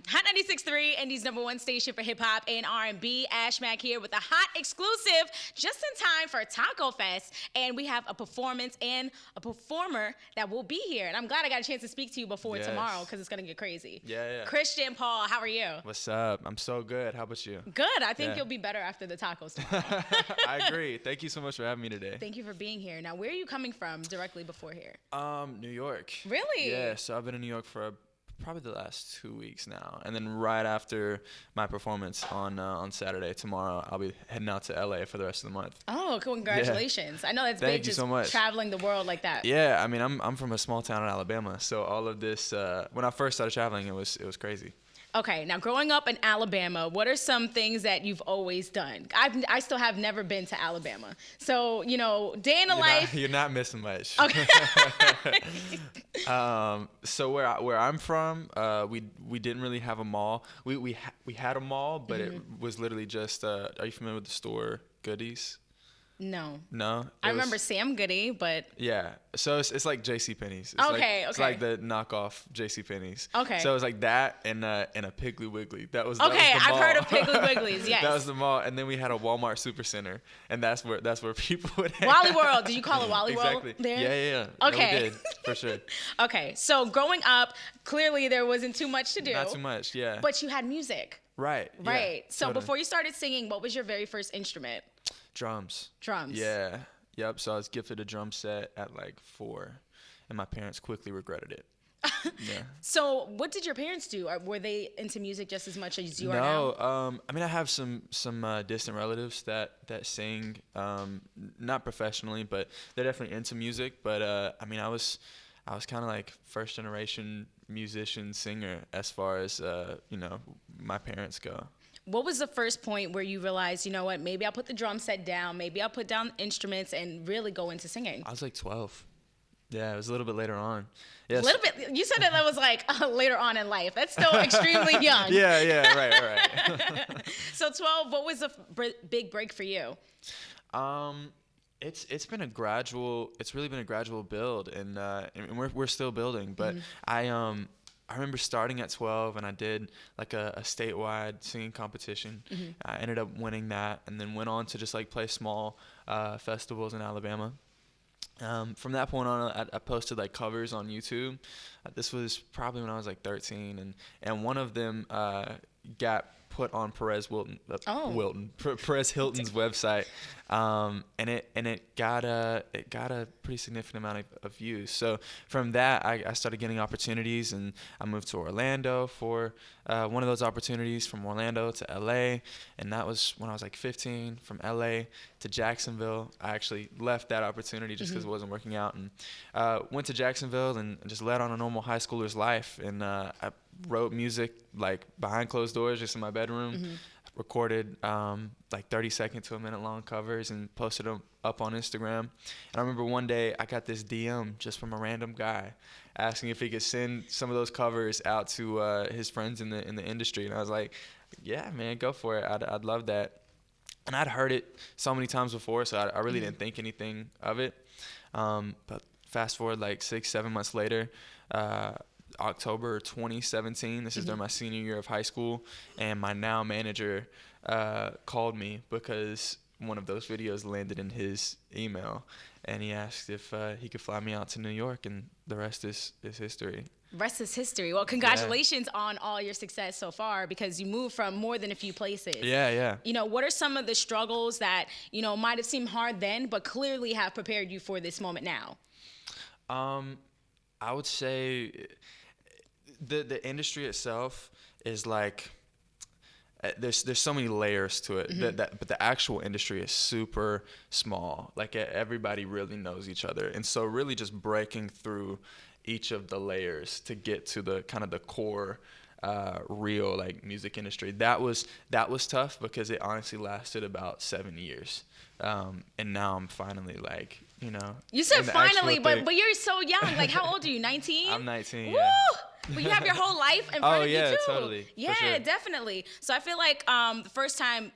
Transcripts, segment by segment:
Hot 96.3, Indy's #1 station for hip hop and R&B. Ash Mack here with a hot exclusive just in time for Taco Fest. And we have a performance and a performer that will be here. And I'm glad I got a chance to speak to you before tomorrow because it's going to get crazy. Yeah. Christian Paul, how are you? What's up? I'm so good. How about you? Good. I think you'll be better after the tacos tomorrow. I agree. Thank you so much for having me today. Thank you for being here. Now, where are you coming from directly before here? New York. Really? Yeah, so I've been in New York for probably the last 2 weeks now, and then right after my performance on Saturday, tomorrow, I'll be heading out to LA for the rest of the month. Oh, congratulations! Yeah. I know that's Thank big, you just so much. traveling the world like that. Yeah, I mean, I'm from a small town in Alabama, so all of this when I first started traveling, it was crazy. Okay, now growing up in Alabama, what are some things that you've always done? I still have never been to Alabama. So, day in the life. You're not missing much. Okay. So where I'm from, we didn't really have a mall. We had a mall, but it was literally just, are you familiar with the store Goodies? No. No? I remember Sam Goody, but... Yeah. So it's like JCPenney's. Okay. It's like the knockoff JCPenney's. Okay. So it was like that and a Piggly Wiggly. That was okay, that was the I've mall. heard of Piggly Wigglies, yes. That was the mall. And then we had a Walmart Supercenter, and that's where people would hang Wally out. World. Did you call it Wally Exactly. World there? Yeah. Okay. No, we did, for sure. Okay, so growing up, clearly there wasn't too much to do. Not too much, yeah. But you had music. Right. Right. Yeah, So totally. before you started singing, what was your very first instrument? Drums. Drums. Yeah. Yep. So I was gifted a drum set at like 4, and my parents quickly regretted it. Yeah. So what did your parents do? Were they into music just as much as you are now? No. I mean, I have some distant relatives that sing, not professionally, but they're definitely into music. But I mean, I was kind of like first generation musician singer as far as my parents go. What was the first point where you realized, you know what, maybe I'll put the drum set down, maybe I'll put down instruments and really go into singing? I was like 12. Yeah, it was a little bit later on. Yes. A little bit. You said that was like later on in life. That's still extremely young. Yeah, right. So 12, what was the big break for you? It's really been a gradual build, and we're still building. But I remember starting at 12, and I did like a statewide singing competition. I ended up winning that, and then went on to just like play small festivals in Alabama. From that point on, I posted like covers on YouTube. This was probably when I was like 13, and one of them got put on Perez Hilton's website, and it got a pretty significant amount of views. So from that, I started getting opportunities, and I moved to Orlando for one of those opportunities. From Orlando to LA, and that was when I was like 15. From LA to Jacksonville, I actually left that opportunity just because it wasn't working out, and went to Jacksonville and just led on a normal high schooler's life. And I wrote music like behind closed doors, just in my bedroom. Recorded like 30-second to a minute long covers and posted them up on Instagram. And I remember one day I got this DM just from a random guy asking if he could send some of those covers out to his friends in the industry. And I was like, yeah, man, go for it. I'd love that. And I'd heard it so many times before, so I really didn't think anything of it. But fast forward like 6-7 months later, October 2017, this is during my senior year of high school, and my now manager called me because one of those videos landed in his email, and he asked if he could fly me out to New York, and the rest is history. Rest is history. Well, congratulations on all your success so far, because you moved from more than a few places. Yeah. What are some of the struggles that, might have seemed hard then, but clearly have prepared you for this moment now? I would say the industry itself is like, there's so many layers to it, but the actual industry is super small. Like everybody really knows each other, and so really just breaking through each of the layers to get to the kind of the core real like music industry, that was tough, because it honestly lasted about 7 years, and now I'm finally like, you said finally, but you're so young. Like, how old are you? 19? I'm 19. Woo! Yeah. But you have your whole life in front of you too. Totally. Yeah, for sure. definitely. So I feel like the first time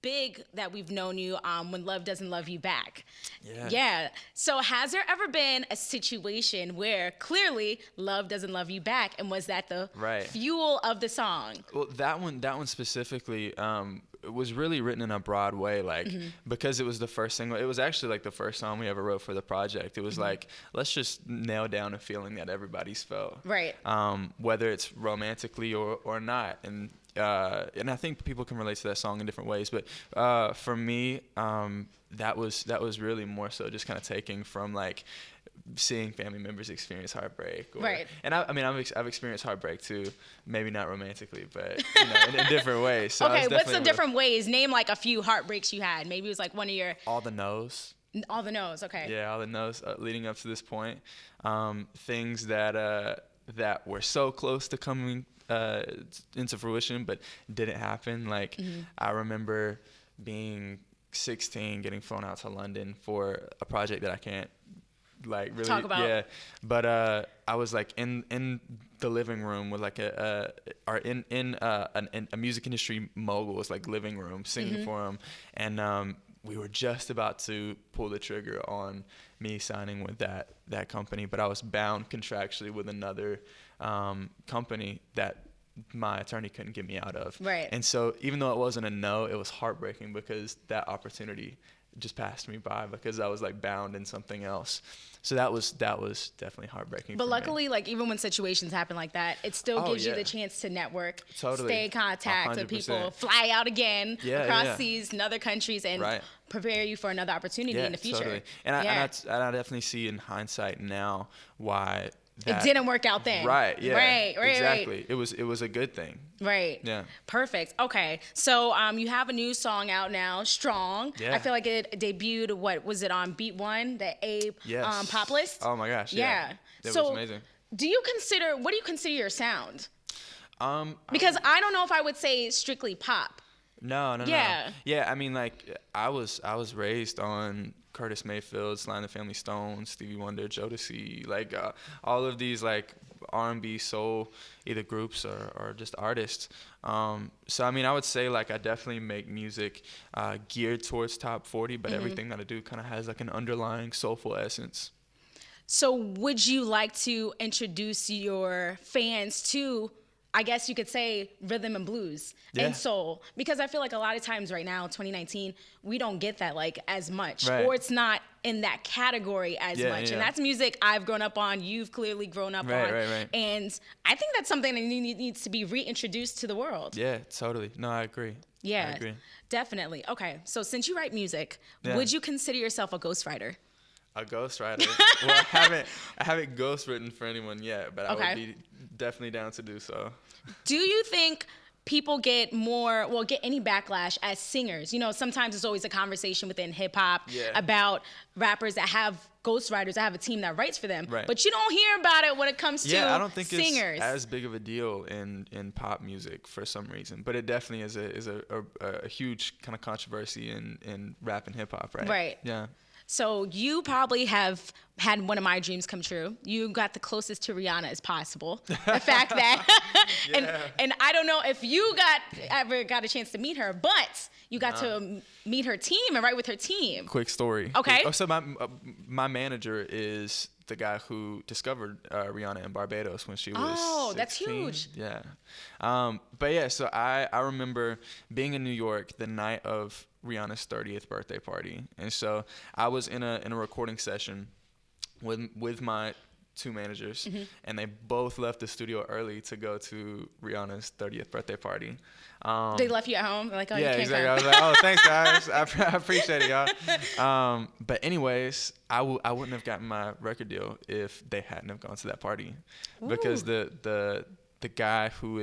big that we've known you when Love Doesn't Love You Back. Yeah. Yeah. So has there ever been a situation where clearly Love Doesn't Love You Back, and was that the Right. fuel of the song? Well, that one specifically was really written in a broad way, like because it was the first single. It was actually like the first song we ever wrote for the project. It was like, let's just nail down a feeling that everybody's felt, Right. whether it's romantically or not. And I think people can relate to that song in different ways. But for me, that was really more so just kind of taking from like seeing family members experience heartbreak. Right. And I've experienced heartbreak too, maybe not romantically, but in different ways. So Okay, what's the different ways? Name like a few heartbreaks you had. Maybe it was like one of your... All the no's. All the no's, okay. Yeah, all the no's leading up to this point. Things that were so close to coming into fruition, but didn't happen. Like I remember being 16, getting flown out to London for a project that I can't like really talk about. Yeah, but I was like in the living room with like a music industry mogul's like living room singing for him, and we were just about to pull the trigger on me signing with that company, but I was bound contractually with another company that my attorney couldn't get me out of. Right. And so even though it wasn't a no, it was heartbreaking because that opportunity just passed me by because I was like bound in something else. So that was definitely heartbreaking. But for luckily, me. like even when situations happen like that, it still gives you the chance to network, stay in contact with people, fly out again across seas and other countries, and prepare you for another opportunity in the future. Totally. And I definitely see in hindsight now why it didn't work out then. Right. Yeah. Right. Exactly. It was a good thing. Right. Yeah. Perfect. Okay. So you have a new song out now, Strong. Yeah. I feel like it debuted, what was it, on Beat One, the Abe pop list? Oh my gosh. Yeah. That was amazing. No. Yeah. Yeah. I mean, like I was raised on Curtis Mayfield, Sly and the Family Stone, Stevie Wonder, Jodeci, like all of these like R&B soul either groups or just artists. So I mean, I would say like I definitely make music geared towards top 40, but everything that I do kind of has like an underlying soulful essence. So would you like to introduce your fans to, I guess you could say, rhythm and blues and soul? Because I feel like a lot of times right now, 2019, we don't get that like as much, or it's not in that category as much. And that's music I've grown up on, you've clearly grown up on. Right. And I think that's something that needs to be reintroduced to the world. Yeah, totally. No, I agree. Yeah, I agree. Definitely. Okay, so since you write music, would you consider yourself a ghostwriter? A ghostwriter? Well, I haven't ghostwritten for anyone yet, but I would be definitely down to do so. Do you think people get any backlash as singers? You know, sometimes there's always a conversation within hip hop about rappers that have ghostwriters, that have a team that writes for them. Right. But you don't hear about it when it comes to I don't think singers. It's as big of a deal in pop music for some reason. But it definitely is a huge kind of controversy in rap and hip hop, right? Right. Yeah. So you probably have had one of my dreams come true. You got the closest to Rihanna as possible. The fact that, and I don't know if you ever got a chance to meet her, but you got to meet her team and write with her team. Quick story. Okay. So my manager is the guy who discovered Rihanna in Barbados when she was 16. That's huge. Yeah. But yeah, so I remember being in New York the night of Rihanna's 30th birthday party. And so I was in a recording session with my two managers, and they both left the studio early to go to Rihanna's 30th birthday party. They left you at home? Like, you can't exactly. come. I was like, oh, thanks, guys. I appreciate it, y'all. But anyways, I wouldn't have gotten my record deal if they hadn't have gone to that party. Ooh. Because the guy who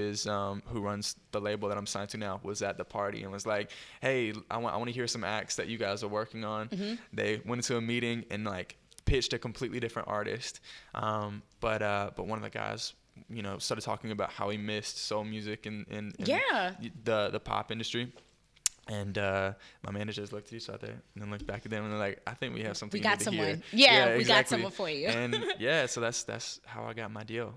runs the label that I'm signed to now was at the party and was like, hey, I want to hear some acts that you guys are working on. They went into a meeting and like pitched a completely different artist. But one of the guys, you know, started talking about how he missed soul music and the pop industry. And my managers looked at each other and then looked back at them and they're like, I think we have something. We got someone. Yeah, we exactly. got someone for you. And so that's how I got my deal.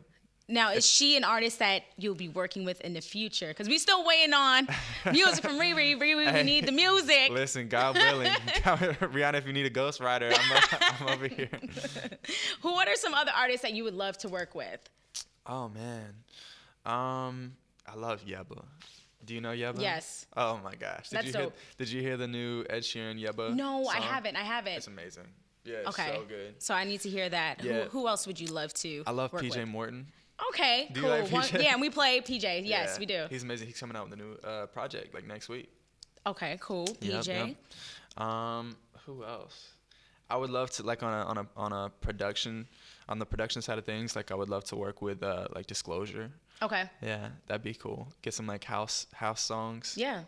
Now, is she an artist that you'll be working with in the future? Because we still waiting on music from Riri. Riri, we need the music. Listen, God willing. Rihanna, if you need a ghostwriter, I'm over here. What are some other artists that you would love to work with? Oh, man. I love Yebba. Do you know Yebba? Yes. Oh, my gosh. Did you hear the new Ed Sheeran Yebba No, song? I haven't. It's amazing. Yeah, it's Okay. so good. So I need to hear that. Yeah. Who else would you love to I love work PJ with? Morton. Okay, Do cool. you like PJ? Yeah, and we play PJ. Yes, Yeah, we do. He's amazing. He's coming out with a new project like next week. Okay, cool. Yep, PJ. yep. Who else? I would love to like on the production side of things. Like I would love to work with like Disclosure. Okay. Yeah, that'd be cool. Get some like house songs. Yeah.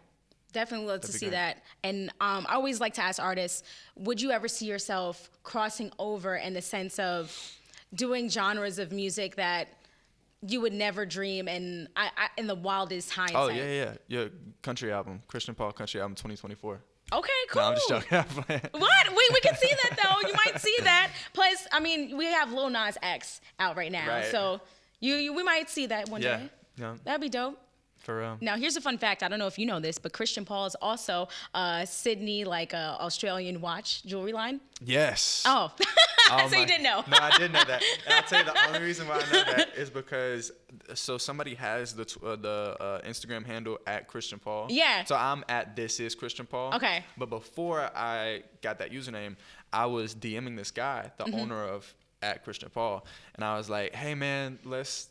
Definitely love to That'd be see great. that. And I always like to ask artists, would you ever see yourself crossing over in the sense of doing genres of music that you would never dream in the wildest hindsight? Oh yeah. Country album, Christian Paul country album, 2024. Okay, cool. No, I'm just joking. I'm playing. What? We can see that though. You might see that. Plus, I mean, we have Lil Nas X out right now, Right. so we might see that one day. Yeah. That'd be dope. For real. Now, here's a fun fact. I don't know if you know this, but Christian Paul is also Sydney, like Australian watch jewelry line. Yes. Oh, Oh so you my- did know. No, I did know that. And I'll tell you the only reason why I know that is because somebody has the Instagram handle at Christian Paul. Yeah. So I'm at This Is Christian Paul. Okay. But before I got that username, I was DMing this guy, the owner of at Christian Paul, and I was like, "Hey man, let's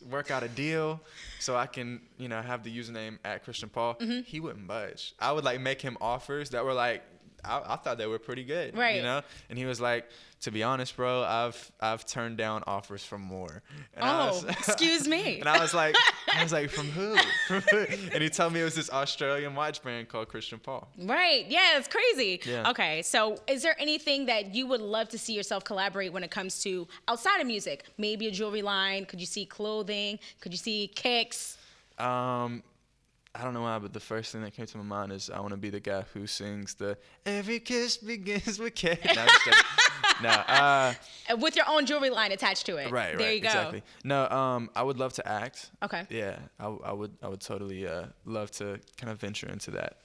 work out a deal so I can have the username at Christian Paul." He wouldn't budge. I would like make him offers that were like I thought they were pretty good, Right. And he was like, "To be honest, bro, I've turned down offers from more." And Excuse me. And I was like, "From who? From who?" And he told me it was this Australian watch brand called Christian Paul. Right. Yeah, it's crazy. Yeah. Okay. So is there anything that you would love to see yourself collaborate when it comes to outside of music? Maybe a jewelry line? Could you see clothing? Could you see kicks? I don't know why, but the first thing that came to my mind is I want to be the guy who sings the "Every kiss begins with kiss." No, I'm just kidding. No, With your own jewelry line attached to it. right, There you go. exactly. No, I would love to act. Okay. Yeah, I would totally love to kind of venture into that.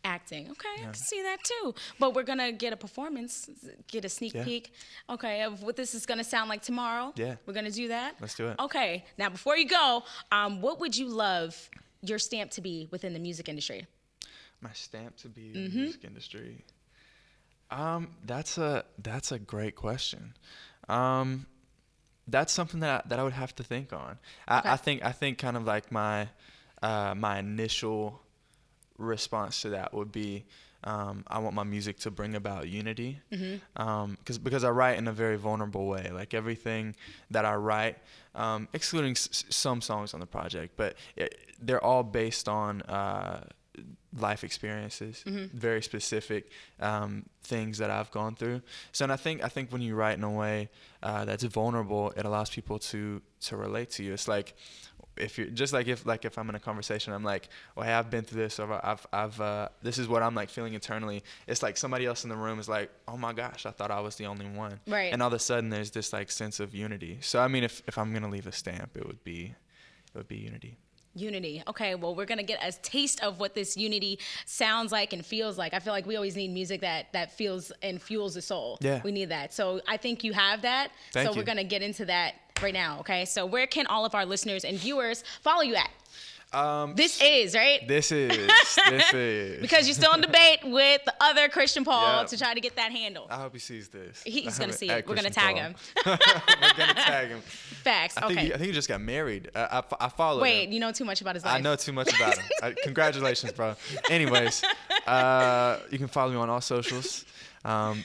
Acting. Okay, I can see that too. But we're going to get a performance, get a sneak Yeah. peek, okay, of what this is going to sound like tomorrow. Yeah. We're going to do that? Let's do it. Okay. Now, before you go, what would you love your stamp to be within the music industry? My stamp to be in the music industry. That's a great question. That's something that I would have to think on. Okay. I think kind of like my initial response to that would be I want my music to bring about unity, because I write in a very vulnerable way. Like everything that I write, excluding some songs on the project, but they're all based on life experiences, very specific things that I've gone through. So, and I think when you write in a way that's vulnerable, it allows people to relate to you. It's like if I'm in a conversation, I'm like, well, hey, I've been through this, or I've this is what I'm like feeling internally. It's like somebody else in the room is like, oh my gosh, I thought I was the only one. Right. And all of a sudden there's this like sense of unity. So I mean, if I'm gonna leave a stamp, it would be unity. Unity. Okay, well, we're going to get a taste of what this unity sounds like and feels like. I feel like we always need music that feels and fuels the soul. Yeah. We need that. So I think you have that. Thank so you. we're going to get into that right now, okay? So where can all of our listeners and viewers follow you at? This is, right? This is. Because you're still in debate with the other Christian Paul Yep. to try to get that handle. I hope he sees this. He's going to see At it. We're going to Christian tag Paul. him. We're gonna tag him. Facts. I Okay. think he just got married. I follow Wait, him. you know too much about his life. I know too much about him. Congratulations, bro. Anyways, you can follow me on all socials.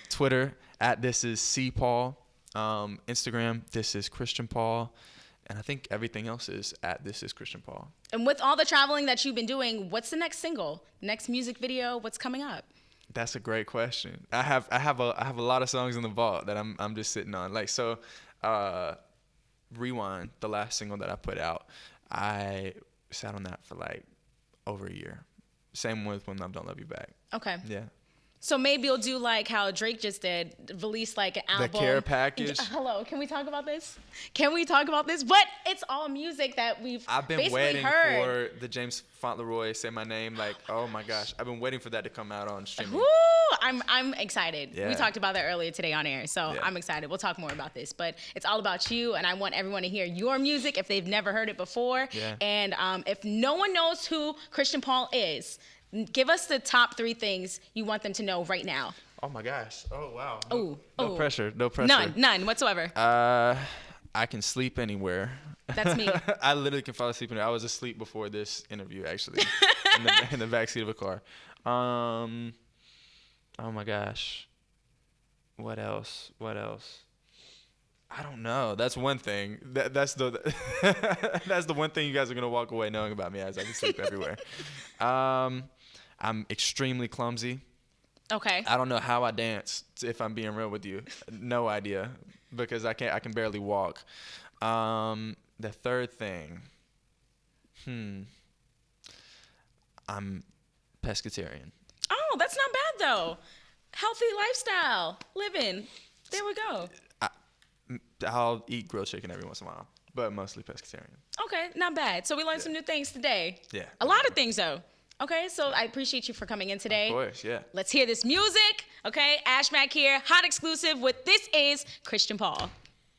Twitter at This Is C Paul. Instagram This Is Christian Paul. And I think everything else is at This Is Christian Paul. And with all the traveling that you've been doing, what's the next single? Next music video? What's coming up? That's a great question. I have a lot of songs in the vault that I'm just sitting on. Like so, Rewind, the last single that I put out, I sat on that for like over a year. Same with When Love Don't Love You Back. Okay. Yeah. So maybe you'll do like how Drake just did, release like an album. The care package. Hello, can we talk about this? Can we talk about this? But it's all music that I've been basically waiting heard. for the James Fauntleroy Say My Name. Like, oh my gosh, I've been waiting for that to come out on streaming. Woo! I'm excited. Yeah. We talked about that earlier today on air, so Yeah. I'm excited. We'll talk more about this, but it's all about you, and I want everyone to hear your music if they've never heard it before. Yeah. And if no one knows who Christian Paul is, give us the top 3 things you want them to know right now. Oh my gosh. Oh wow. Ooh. Pressure. No pressure. None whatsoever. I can sleep anywhere. That's me. I literally can fall asleep anywhere. I was asleep before this interview, actually, in the backseat of a car. Oh my gosh. What else? I don't know. That's one thing. That's the that's the one thing you guys are gonna walk away knowing about me, as I can sleep everywhere. I'm extremely clumsy. Okay. I don't know how I dance, if I'm being real with you. No idea, because I can barely walk. The third thing, I'm pescatarian. Oh, that's not bad though. Healthy lifestyle, living. There we go. I'll eat grilled chicken every once in a while, but mostly pescatarian. Okay, not bad. So we learned some new things today. Yeah. A lot of things though. Okay, so I appreciate you for coming in today. Of course, yeah. Let's hear this music. Okay, Ash Mack here, hot exclusive with This Is Christian Paul.